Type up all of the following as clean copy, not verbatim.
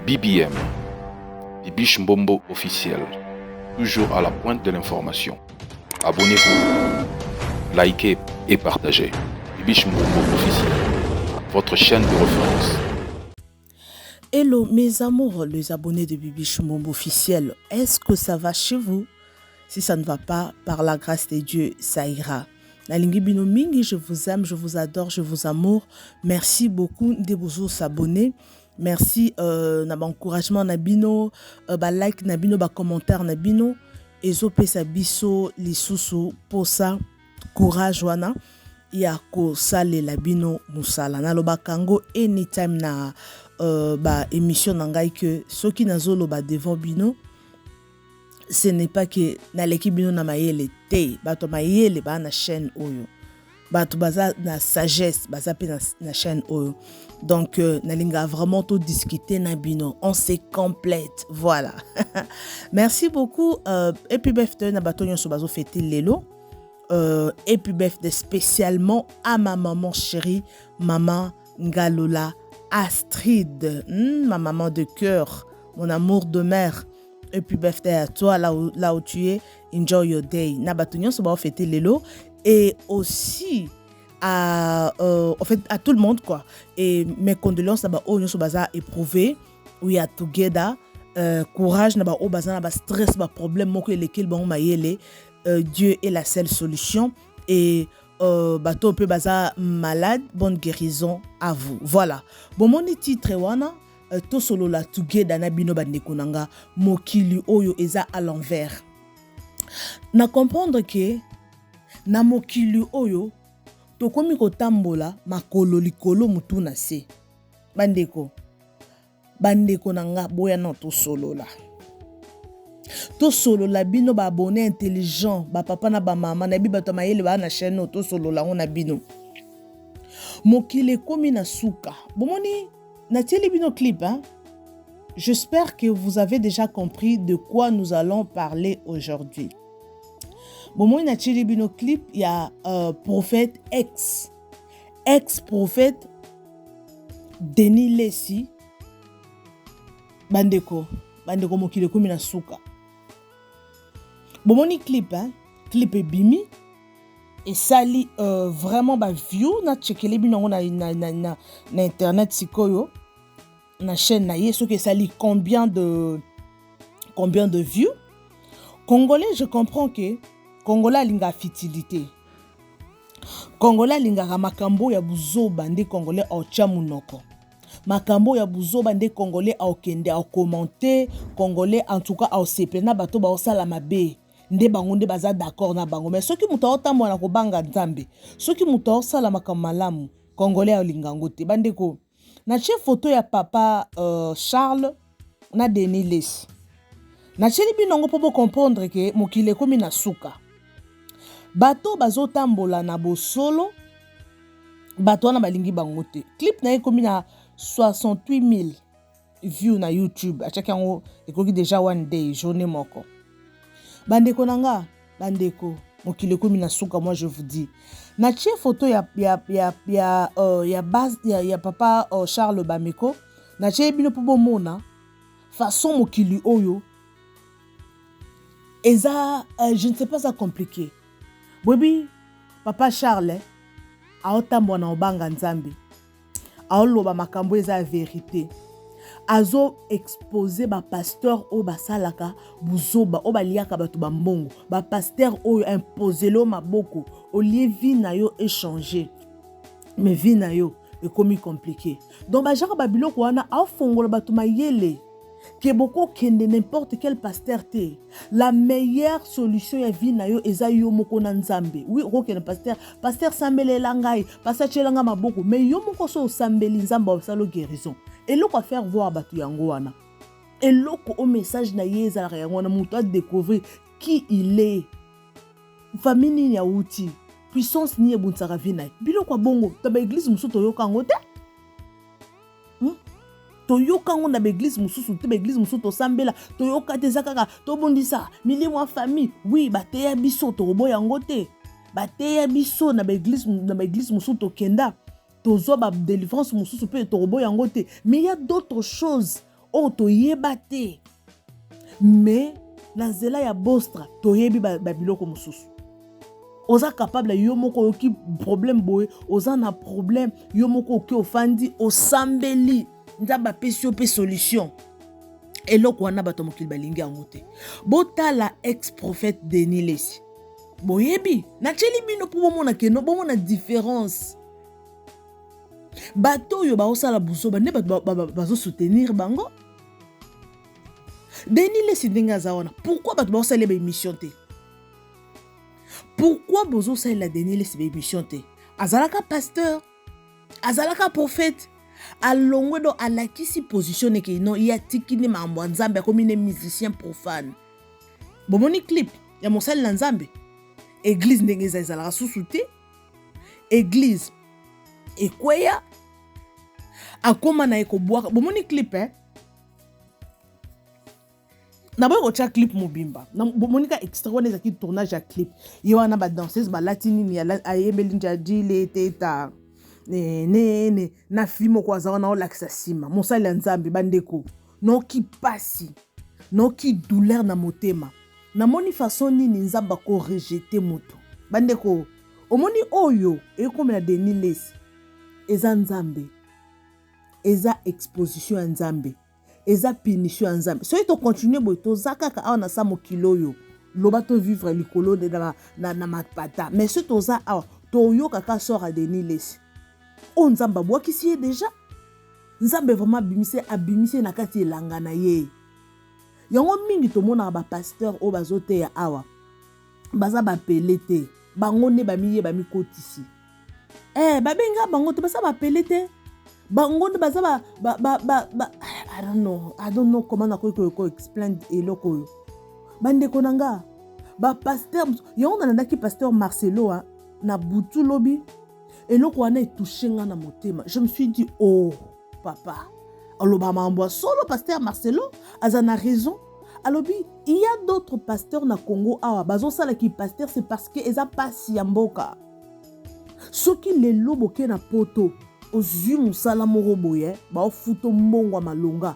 BBM, Bibiche Mbombo officiel, toujours à la pointe de l'information. Abonnez-vous, likez et partagez. Bibiche Mbombo officiel, votre chaîne de référence. Hello mes amours, les abonnés de Bibiche Mbombo officiel, est-ce que ça va chez vous? Si ça ne va pas, par la grâce de Dieu, ça ira. Nalingi bino mingi, je vous aime, je vous adore, je vous amoure. Merci beaucoup de vous s'abonner. Merci na encouragement na bino, like na bino, commentaire na bino. Ezo pesa biso lisusu posa courage wana ya ko sale la bino musala. Na loba kango anytime na émission na ngai que soki nazolo devant bino. Ce n'est pas que na l'équipe bino na mayele te, bato mayele ba na chaîne oyo. Bato baza na sagesse, baza pe na chaîne oyo. Donc na linga vraiment tout discuter na bino, on se complète, voilà. Merci beaucoup et puis birthday na bato nyonso bazo fêter lelo. Et puis birthday spécialement à ma maman chérie, maman Ngalola Astrid, ma maman de cœur, mon amour de mère. Et puis birthday à toi là où tu es, enjoy your day. Na batonyon so ba fêter lelo et aussi à en fait à tout le monde quoi. Et mes condoléances na ba onyo so baza éprouvé, we are together. Courage na ba o baza na ba stress ba problème moko lequel bon mayele. Dieu est la seule solution et bato pe baza malade, bonne guérison à vous. Voilà. Bon mon titre wana to solo la together na bino bandeko nanga mokili oyo eza à l'envers. Na comprendre que na mokili oyo to komi kotambola makolo likolo mutu na se. Bandeko nanga boya no to solo la. To solo la bino ba abonné intelligent ba papa na ba mama na bi bato mayele ba na chaîne to solo la on na bino. Mokili komi na suka. Bomoni na tieli bino clip, hein? J'espère que vous avez déjà compris de quoi nous allons parler aujourd'hui. Bon, moi, na tieli bino clip, il y a prophète ex-prophète Denis Lessi, bandeko mokile komi na suka. Bon, mon clip, hein? Clip est bimi. Et sali vraiment ba view na tchekele bino na internet sikoyo na chaîne na yeso que sali combien de views. Congolais, je comprends que Congolais linga fertilité. Congolais linga makambo ya buzoba nde Congolais au chamunoko. Makambo ya buzoba nde Congolais au kende au commenter, Congolais en tout cas au sepena bato ba osala mabe. Nde bango nde baza d'accord na bango mais soki muto otambo na kobanga nzambe soki muto osala makamalamu Congolais olingango te bandeko na che photo ya papa Charles na Denis Lessi na che libinongo po comprendre que mokile komi na suka bato bazotambola na bosolo bato na balingi bango te clip na komi na 68,000 views na YouTube achaki yango ekoki déjà one day journée moko. Bandeko nanga, bandeko, mokile komi na suka, moi je vous dis. Na tie photo ya papa Charles Bameko, na tie bino po mona façon mokili oyo. Eza je ne sais pas ça compliqué. Bobi papa Charles a otambo na obanga nzambe. A oloba makambo eza vérité. Azo exposé ba pasteur o basalaka buzoba o baliaka batu bambongo ba pasteur o imposé lo maboko au lieu vie na yo échanger mais vie na yo est comme compliqué donc ba jaka babiloko wana a fongola batu mayele que beaucoup kende n'importe quel pasteur te la meilleure solution ya vie na yo eza yo moko na nzambe oui okene pasteur sambele langai pasteur chelanga maboko mais yo moko so sambeli nzamba osalo guérison. Et l'eau à faire voir batu yango wana. Et l'eau au message na yeza la yango wana muto a découvrir qui il est. Famille ni ya outi. Puissance ni ya bunsara vina. Bilo kwa bongo. Taba église musu to yoka ngote. To yoka ngo na église musu to église musu to sambela. To yoka te zakaka. To bondisa. Mili mwa famille. Oui, bate ya biso to robo yango te. Bate ya biso na église musu to kenda. Tozo ba délivrance mususu pe torobo yango te mais il y a d'autres choses oyo toyeba te mais na nzela ya bostra toyebi babiloko mosusu. Oza capable yo moko oki problème boye, oza na problème yo moko oki ofandi osambeli nzamba pesi yo pe solution. Eloko wana bato mokili balingi yango te. Botala ex-prophète Denis Lesi. Boyebi, na tcheli bino po bomona keno, bomona différence. Bato yo baosala buzoba nde bazo soutenir bango. Denis Lesi ndenge aza wana. Pourquoi bato baosala ba émission te? Pourquoi bozo sala Denis Lesi ba émission te? Azalaka pasteur, azalaka prophète. Alongwe do alakisi position ke no ya tikini mambo nzambe comme une musicien profane. Bomoni clip ya mosali na nzambe. Église ndenge ezalaka susu te. Église ekweya akoma na ekobwaka. Bomoni clip na boyo cha clip mobimba. Na bomoni ka extrait wana ezaki tournage ya clip. Yo wana ba danseuse ba latini ya ayebeli njadi le teta. Ne na fimo kwa za wana olakisa sima. Mosali ya nzambe bandeko. Noki pasi. Noki douleur na motema. Na moni façon nini nzamba ko rejeter moto. Bandeko. Omoni oyo ekome na Denis Lesi. Eza nzambe. Eza exposition ya nzambe. Eza punition ya nzambe. So to continue boy to zakaka awa na sa mokilo yo. Loba to vivre likolo de na mapata. Mais so to za awa to yo kaka sort à Denis Lesi. O nzamba bwakisi ye déjà. Nzambe vraiment abimise na kati elanga na ye. Yango mingi to mona ba pasteur o bazote ya awa. Baza ba pelete. Bango ne ba miye ba mikotisi. Babenga bango to basa ba pelete. Bango ne baza I don't know comment na ko explain eloko yo. Bande konanga. Ba pasteur yango na ndaki pasteur Marcelo na butu lobi. Eloko wana etouché nga na motema. Je me suis dit oh papa. Aloba mambo solo pasteur Marcelo azana raison. Alobi il y a d'autres pasteurs na Congo awa bazo sala ki pasteur c'est parce que eza pasi ya mboka. Soki le lobo ke na poto ozui musala moko boye ba ofuto mbongo malonga.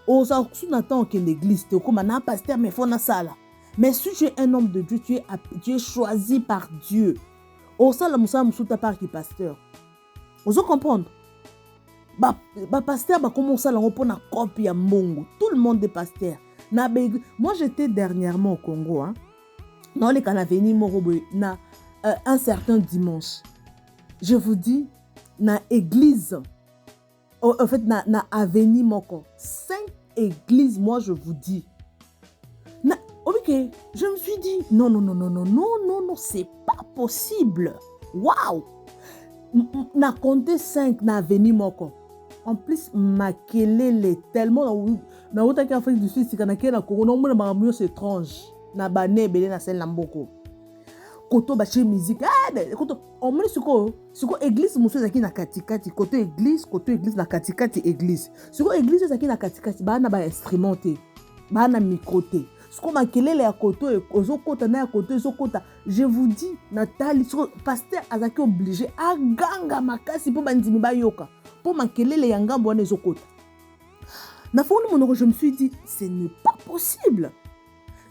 Oza suna tant que l'église te comme na pasteur mais faut na sala. Mais si tu es un homme de Dieu, tu es choisi par Dieu. Osala musala musuta par qui pasteur. Ozo comprendre? Ba pasteur ba comment osala ngo pona copie ya mbongo. Tout le monde est pasteur. Moi j'étais dernièrement au Congo dans les canaveni morobo na un certain dimanche. Je vous dis na église en fait na aveni moko 5 églises moi je vous dis. Ok, je me suis dit non, c'est pas possible. Waouh! Na compté 5 na aveni moko. En plus, makelele tellement na otaki Afrique du Sud, si kanake na Congo, non mona mamio c'est étrange. Na bane belé na sel lamboko. Koto bache musique. Koto on mona siko église muso zaki na katikati, côté église na katikati église. Siko église zaki na katikati, ba na ba instrumenté. Ba na micro te. Siko makelele ya koto ozokota na ya koto ezokota. Je vous dis Nathalie, pasteur azaki obligé a ganga makasi po bandimi ba yoka. Pour makelele ya ngambo wana ezokota. Na foni monoko je me suis dit ce n'est pas possible.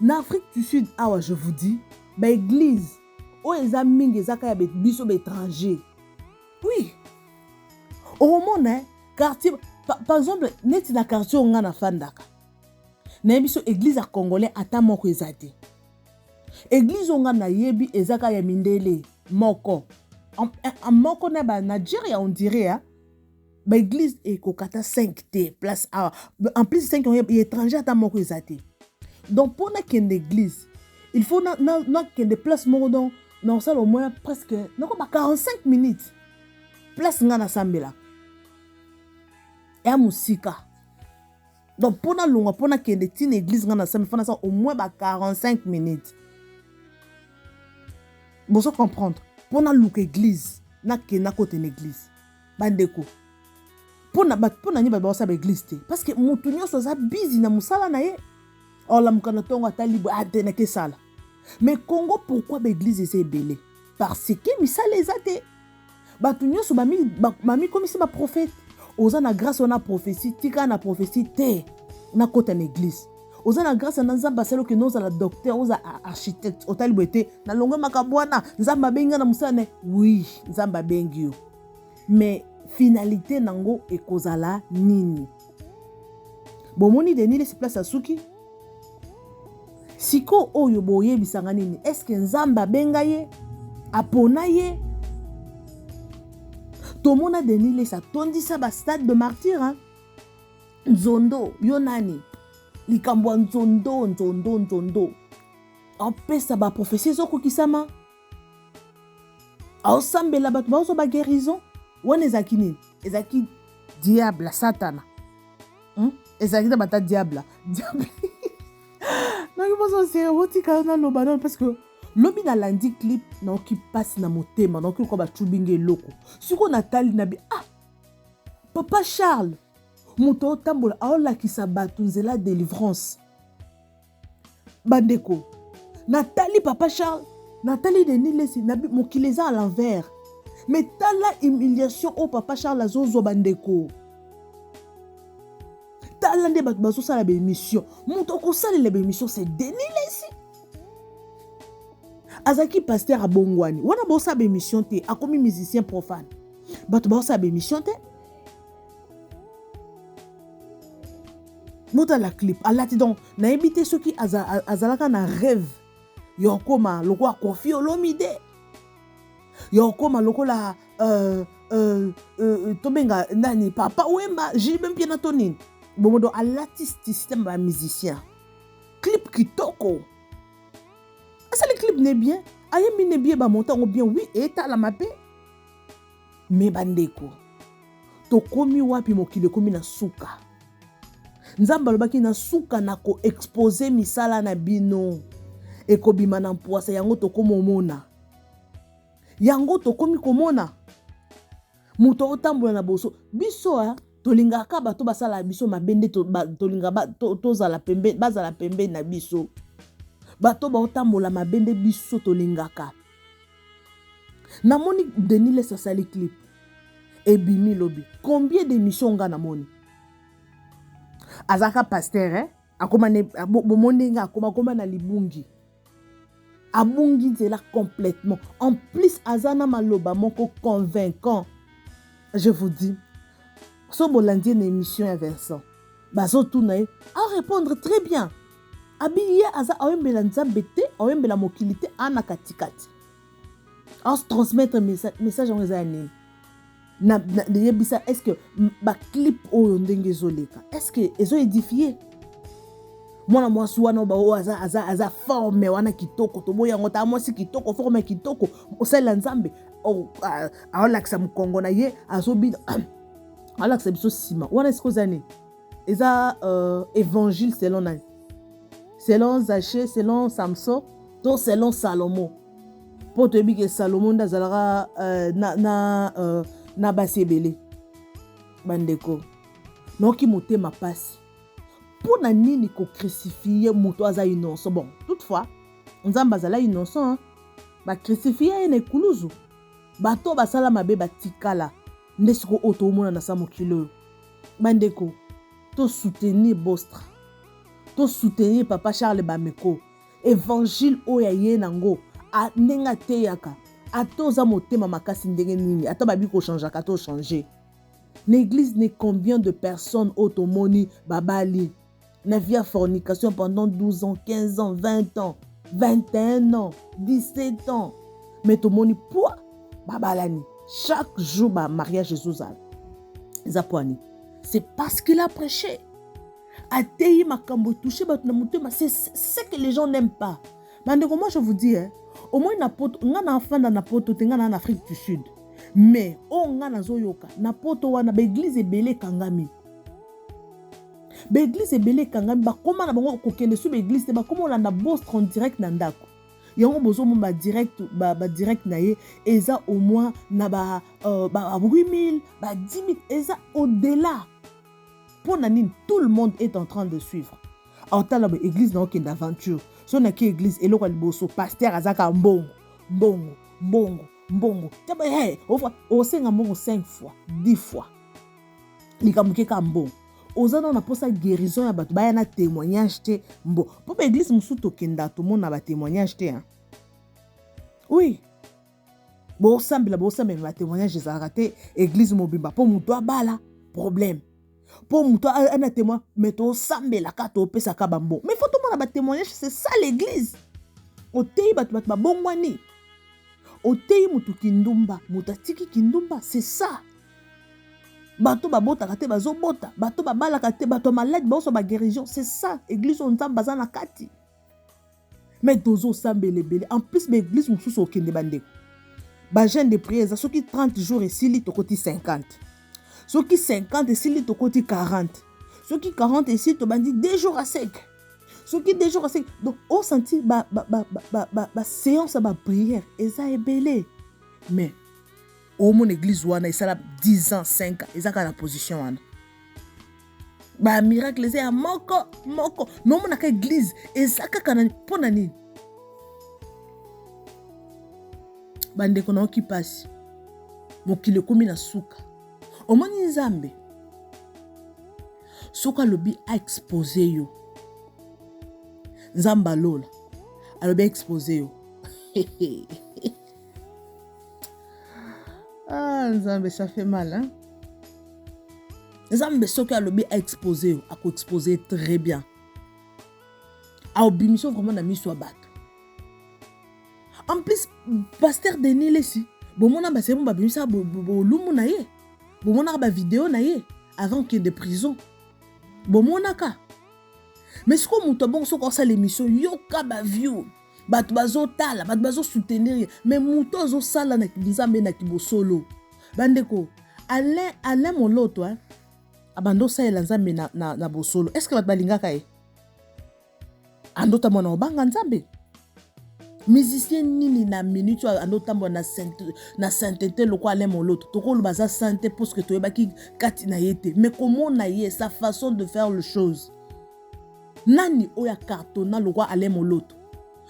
Na Afrique du Sud awa je vous dis ba église o eza mingi ezaka ya biso ba étranger. Oui. Au monde quartier par exemple neti na quartier nga na fandaka. Na biso église ya congolais ata moko ezate. Église nga na yebi ezaka ya mindele moko. En moko na ba Nigeria on dirait l'église est kokata 5T place A. En plus 5 étrangers à ta moko ezate. Donc pour na ken l'église, il faut na ken des places moko dans ça au moins presque non comme 45 minutes. Place nga na sambela. Et musika. Donc pour na longa pour na ken des tine église nga na sambela, faut na ça au moins 45 minutes. Bon ça comprendre. Pour na look église, na ken na côté l'église. Bandeko. Pona ni ba sa église te parce que mutu nyonso za busy na musala na ye ola mukana tongo atalibo atena ke sala. Mais Congo pourquoi l'église est belé parce que misala ezate batu nyonso mami comme si ba prophète oza na grâce on a prophétie tika na prophétie te na kota na église oza na grâce na nzambe asali oke nozala docteur oza architecte otali boye te na longwe makambo wana nzambe abengi nga na mosala ne oui nzambe abengi yo mais finalité nango ekozala nini bomoni Denis Lesi place asuki siko oyo boyebisanga nini eske nzambe abenga ye apona ye tomona Denis Lesi atondisa ba stade de martyr hein? Nzondo yo nani likambo nzondo apesa ba prophétie ezokokisama aosambela bato baozo ba guérison wana ezalaki nini ezalaki diable satana ezalaki na bata diable nangi poso sere botika na loba non parce que lobi na landi clip naoki pasi na motema naoki kwa batubinga eloko siko natali na bi papa Charles moto otambola aolakisa bato nzela délivrance bandeko natali papa Charles natali Denis Lesi nabi mokili eza à l'envers mais tala humiliation au papa Charles azozwa bandeko tala nde bato bazosala bémission moto okosalela bémission c'est Denis Lesi azaki pasteur à bongwani wana bosala bémission te akomi musicien profane bato bazosala bémission te mota la clip alati donc nayebi te soki azalaka na rêve yokoma lokola Koffi Olomide yokoma lokola tobenga nani papa Wemba jibe mpia na tonini bomodo alati système ba musicien clip kitoko asali clip ne bien ayemi ne bien ba montango bien oui eta la mape me bandeko tokomi wapi mokili komi na suka nzamba lobaki na suka na ko exposer misala na bino ekobima na mpoasa yango tokomomona yango tokomi komona muto otambola na boso biso tolingaka bato basala biso mabende tolinga tozala pembe bazala pembe na biso bato ba otambola mabende biso tolingaka namoni Denis Lesi asali clip ebimi lobi combien d'émissions nga namoni azaka pasteur akomane bomoni nga akoma na libungi abungi nzela complètement en plus azana maloba moko convaincant je vous dis so bolandi na émission ya Vincent bazo tuna a répondre très bien abiye aza awembela nzambe te awembela mokili te ana katikati a transmettre message en eza nini na yebisa est-ce que ba clip oyo ndenge ezoleka est-ce que ezo édifier mwana mwasi wana ba aza forme wana kitoko toboya ngota mwasi kitoko forme kitoko osala nzambe aolakisa mukongo na ye azobina alakisa biso sima wana esikozani eza évangile selon nani selon Zaché selon Samson to selon Salomon po toyebi ke Salomon nde azalaka na basi ebele bandeko noki motema pasi pona nini ko crucifier moto aza innocent bon toutefois nzamba azala innocent ba crucifier ene kuluzu bato basala mabe batikala nde siko otomona na samokilo bandeko to soutenir Bostra to soutenir papa Charles Bameko évangile oya ye nango ndenga teyaka atoza motema makasi ndenge nini ata babi ko changer ka to changer l'église n'est combien de personnes automoni babali na via fornication pendant 12 ans 15 ans 20 ans 21 ans 17 ans mais tomoni poa babalani chaque jour ba mariage Jésus-Zal zapoani c'est parce qu'il a prêché atei makambo touché ba na motema c'est ce que les gens n'aiment pas mais moi je vous dis au moins na poto nga na fanda na poto te nga na Afrique du Sud mais nga na zoyoka na poto wana ba église ebele kangami ba église ebele kangami ba koma na bango kokende su ba église te ba koma olanda Bostra en direct na ndako yango bozo mo ba direct na ye eza au moins na ba 8000 ba 10000 eza au-delà pour nanine tout le monde est en train de suivre en tant que église na okende aventure so na ki église eloko liboso pasteur azaka mbongo taba osenga mbongo 5 fois 10 fois likamuke ka mbongo ozana na posa guérison ya bato baya na témoignage te mbo po ba église musu tokenda to mona ba témoignage te hein oui bo sambela ba témoignage ezalaka te église mobimba po muto abala problème po muto ana témoin mais to sambela ka to pesa ka bambo mais faut to mona ba témoignage c'est ça l'église otei bato babongwani otei mutu kindumba mutu atiki kindumba c'est ça bato babotaka te bazobota bato babalaka te bato malade baoso ba guérison c'est ça église on nzamba za na kati mais dozo sambele bele en plus l'église mususu okende bandeko ba jeûne de prière soki 30 jours et sili tokoti 50 soki 50 et sili tokoti 40 soki 40 et sili to bandi 2 jours à sec soki 2 jours à sec donc on senti ba séance ba prière eza ebele mais au mon église wana isala 10 ans 5 ans ezaka na position wana ba miracle eza ya moko no mona ka église ezaka kana pona nini bande kona okipasi mokile komi na suka omoni nzambe soka lobi a exposé yo nzamba lola alobi exposé yo ah nzambe ça fait mal hein nzambe soki alobi a exposé yo ako exposé très bien a obimission vraiment na miso bato en plus pasteur Denis lesi bomona ba sebo ba bimisa lumu na ye bomona ba vidéo na ye avant qu'il de prison bomona ka mais ce qu'on muto bon so ko sa l'émission yoka ba view bato bazotala bato bazosoutenir mais muto zo sala na nzambe na kibosolo bandeko Alain Moloto hein abando sa ela nzambe na bosolo est-ce que bato balingaka ye andota mona obanga nzambe musicien nini na minute andota mona na sainteté lokwa Alain Moloto tokolo baza santé parce que toyebaki kati na yete mais comment na ye sa façon de faire les choses nani oya cartona lokwa Alain Moloto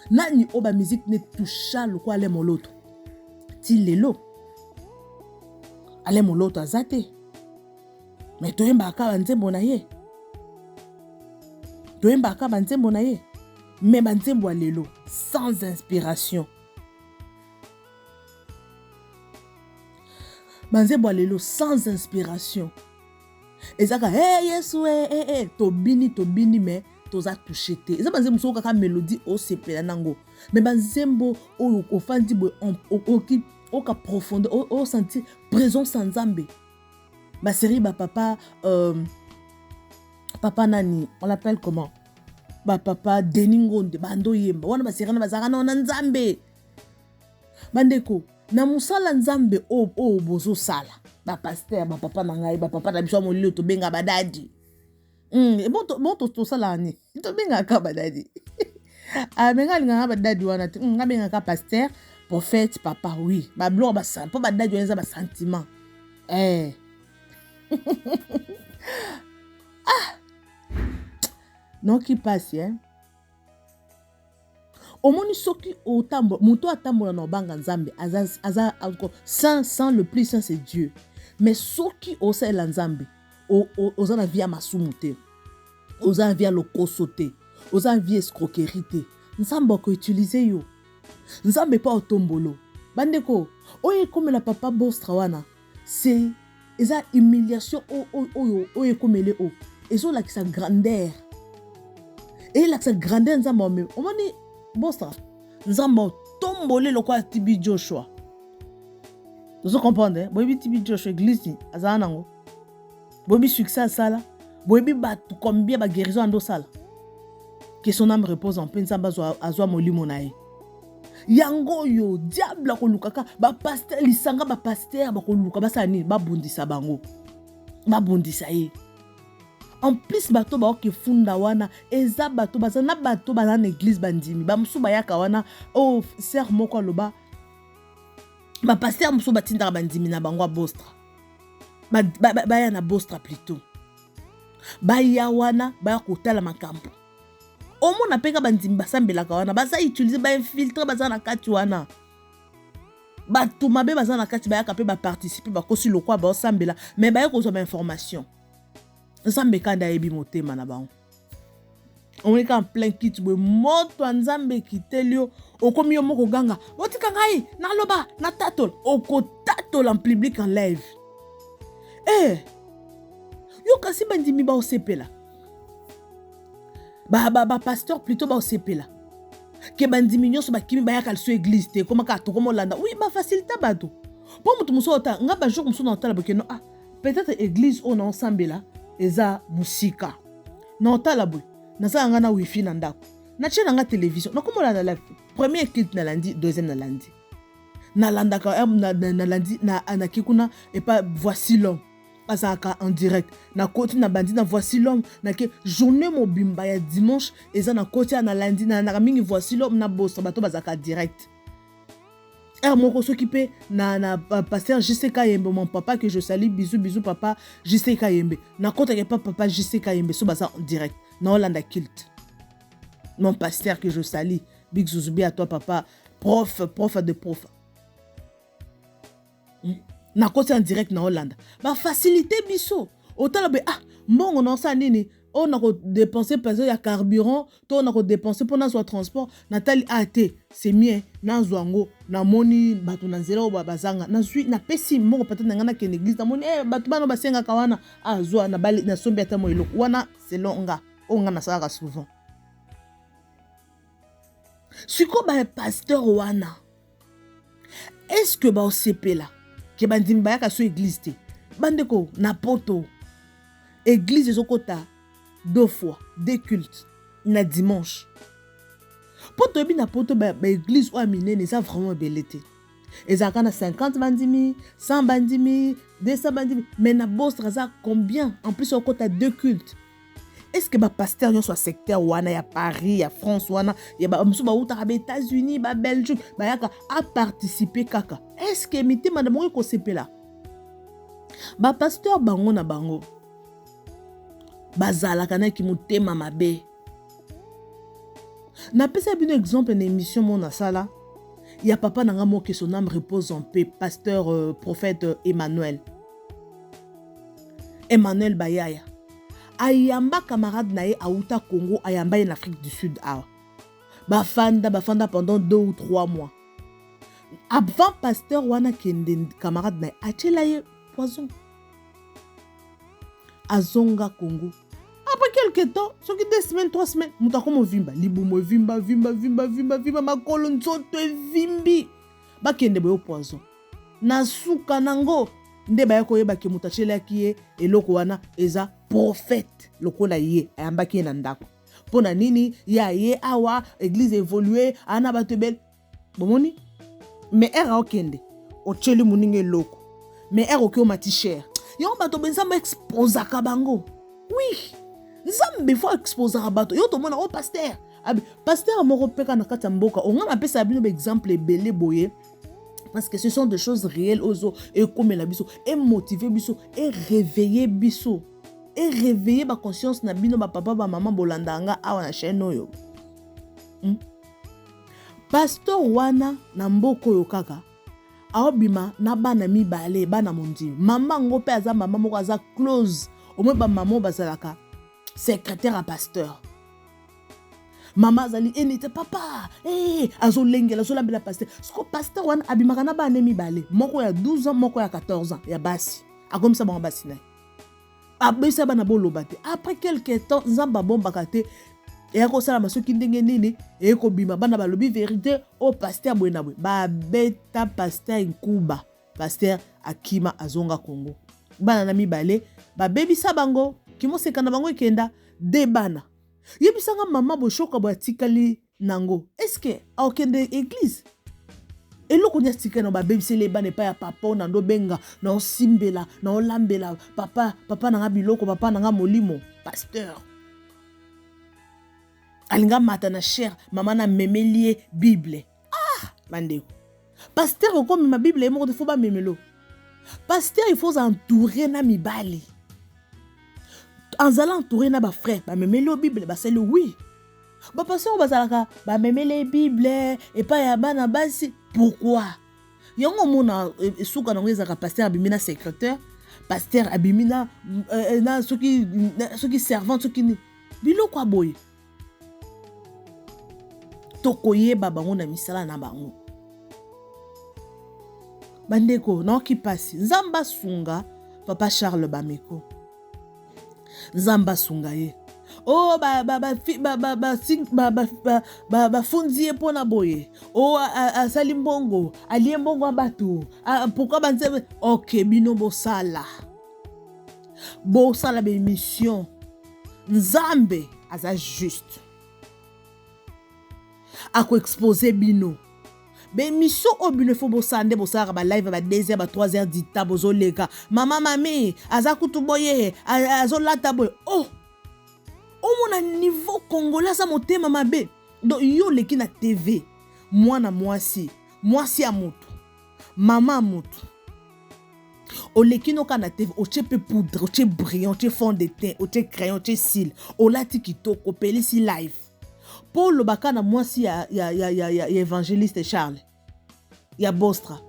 nani oba musique ne toucha lokwa Alain Moloto ti lelo Alain Moloto azate mais toyemba ka banzembo na ye mais banzembo lelo sans inspiration banzembo lelo sans inspiration ezaka yesu tobini mais toza touché te eza banzembo so kaka mélodie o sepela nango mais banzembo o ofandi bo o ka profondeur o sentir présence en Nzambe ma série papa nani on l'appelle comment papa Deningonde bando yemba wana basira na bazaka na Nzambe bandeko na musala Nzambe o bozo sala pasteur papa na ngai papa na biso molilo to benga badadi bon to sala ni to benga ka badadi benga linga badadi wana ngabenga ka pasteur prophète papa oui ba blo ba sa po badadi wana za ba sentiment non qui passe hein omoni soki otambo muto atambola na banga Nzambe aza sans le plus saint c'est Dieu mais soki osala Nzambe oza na via masumu te oza na via lokoso te oza na via escroquerie te Nzambe ko utiliser yo Nzambe pa otombolo bandeko oye comme la papa Bostra wana c'est eza humiliation oye komele o ezo la sa grandeur et la sa grandeur Nzambe omoni Bostra Nzambe tombole lokwa Tibi Joshua vous comprenez boyebi Tibi Joshua église azana nango boyebi succès sala boyebi batu combien ba guérison ando sala que son âme repose en paix Nzambe azwa molimo na ye yango yo diable ko lukaka ba pasteur lisanga ba pasteur ba ko luka ba sani ba bundisa bango ba bundisa ye en plus bato ba ke funda wana eza bato bazana bato bazana église bandimi ba musu ba yaka wana o sœur moko loba ba pasteur musu batinda bandimi na bango Bostra ba ya na Bostra plutôt ba ya wana ba kotala makambo omona peka bandimi basambelaka wana baza utiliser ba infiltrer baza na kati wana bato mabe baza na kati bayaka pe ba participer ba kosi lokwa ba osambela mais ba yako zo information nzambe kanda yebi motema na bango. On est en plein kit boy moto nzambe kitelio okomi yo moko ganga otika ngai na loba na tatol oko tatol en public en live. Yo kasi bandimi ba osepela ba pasteur plutôt ba osepela ke bandimi nyonso bakimi ba yakal so église te koma ka to komo landa oui ba facilité bato po mutu muso ota nga ba jour muso na otala bokeno peut-être église on ensemble là eza musika na otala boy na nga na wifi na ndako na tshena nga télévision na komo landa la premier clip na lundi deuxième na lundi na landa ka na lundi na kikuna et pas voici l'homme azaka en direct na côté na bandi na voici l'homme na ke journée mobimba ya dimanche eza na côté na lundi na mingi voici l'homme na bossa bato bazaka direct moko s'occuper na pasteur JC Kayembe mon papa que je salue bisous papa JC Kayembe na côté que papa JC Kayembe so baza en direct na Hollanda Kilt mon pasteur que je salue big zouzubi à toi papa prof de prof na côté en direct na Hollande ba facilité biso autant be mbongo na sa nini on a dépensé parce ya carburant to on a dépensé pour na soit transport natali ate c'est mien na zwango na moni bato na nzela o bazanga na suis na pesi mbongo peut-être na ngana ke l'église na moni bato bano basenga kawana azwa na bali na sombi ata mo eloko wana selon nga on na saka souvent siko ba pasteur wana est-ce que ba osepela ke bandimi bayaka so église te bandeko na poto église ezokota 2 fois 2 cultes na dimanche poto ebi na poto ba église o aminene eza vraiment ebele te ezalaka na 50 bandimi 100 bandimi 200 bandimi mais na bostra za combien en plus okota 2 cultes. Est-ce que ba pasteur yon soit secteur wana ya Paris ya France wana ya ba musu ba uta ba États-Unis ba Belgique ba yaka a participer kaka est-ce que mité madame ko sepela ba pasteur bango na bango bazala kana ki mutema mabe na pesa bino exemple na émission mon sala ya papa nanga mo que son âme repose en paix pasteur prophète Emmanuel Bayaya ayamba camarade nae auta Congo ayamba en Afrique du Sud bafanda pendant 2 ou 3 mois avant pasteur wana kende camarade nae achelaye poison azonga Congo après quelques temps soki 2 semaines 3 semaines mutako mo vimba libumo vimba makolo nzoto vimbi bakende boyo poison na suka nango nde bayako yeba ke mutachela kiye eloko wana eza prophète lokola ye ayambaki na ndako pona nini ya ye awa église évoluer ana batebel bomoni mais era okende ocheli muninge loko mais era okyo mati cher yo bato benzamba exposa ka bango oui nzambe faut exposa bato yo to mona o pasteur moko peka na kata mboka onga mapesa bino exemple ebele boye parce que ce sont des choses réelles ozo et comme la biso et motiver biso et réveiller biso et réveiller ma conscience na bino ba papa ba maman bolandanga awa na chaîne oyo pasteur wana na mboko yo kaka aobima na bana mibale bana mondi mama ngo pe aza mama moko aza close au moins ba maman bazalaka secrétaire à pasteur Mama zali enite papa azo lengela zo lambela pasteur sko pasteur wana abimaka na bana mibale moko ya 12 ans moko ya 14 ans ya basi akomisa bango basi na abisa bana boloba te après quelques temps nzamba bombaka te ya ko sala masoki ndenge nini ko bima bana balobi vérité au pasteur bwena bwe ba beta pasteur nkuba pasteur akima azonga Congo bana na mibale ba bebisa bango kimoseka na bango ikenda de bana yebisanga mama boshoka bo atikali nango est-ce que aokende église eloko nya tika na ba bebisele bana pa ya papa na ndo benga na osimbela na olambela papa nanga biloko papa nanga molimo pasteur alinga mata na cher mama na memelie bible bandeko pasteur comme ma bible est mort de faut ba memelo pasteur il faut entourer na mibali en allant entourer na ba frère ba memelo bible ba c'est le oui ba pasteur bazalaka ba memele bible et pas ya bana basi pourquoi yango mona suka na ngeza ka pasteur bimina secrétaire pasteur abimina na soki servant soki ni biloko aboye tokoyeba bango na misala na bango bandeko naoki pasi nzamba sunga papa Charles Bameko nzamba sunga ye oh bafundi ye mpona boye oh asali mbongo alie mbongo ya bato pourquoi banzebe ok bino bosala bémission nzambe aza juste ako expose bino bémission o bino fo bosala nde bosala ba live ba 2h ba 3h dita bozoleka mama mami aza kutu boye azolata boye oh omona niveau congolais sa motema mabe donc yo leki na TV mwana mwasi ya moto mama ya moto oleki noka na TV otie pe poudre otie brillant otie fond de teint otie crayon otie cils olati kitoko pelisi live Paul baka na mwasi ya évangéliste Charles ya Bostra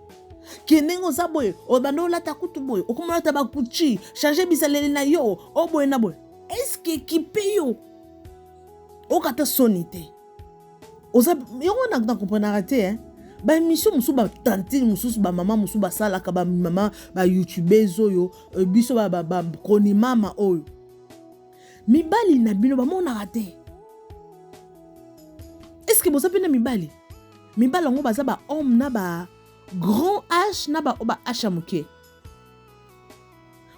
kenengo za boye obanda olata kutu boye okomona ta bakuchi changer bisalele na yo oboye na boye est-ce que équipé yo okata sonité oza yongo na comprendre te ba émission musu ba tantine musu ba mama musu ba sala ka ba mama ba youtubeuse oyo biso ba koni mama oyo mibali na bino ba mona raté est-ce que boza pena mibali ngo baza ba homme na ba grand H na ba H amuke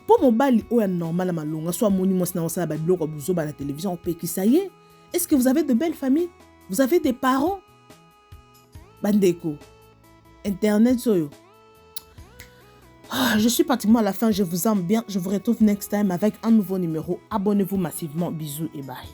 po mobali oya normal na malonga so amoni mwasi na osala ba biloko buzo ba na télévision opekisa ye. Est-ce que vous avez de belles familles? Vous avez des parents? Bandeko internet soyo. Je suis pratiquement à la fin, je vous aime bien, je vous retrouve next time avec un nouveau numéro. Abonnez-vous massivement, bisous et bye.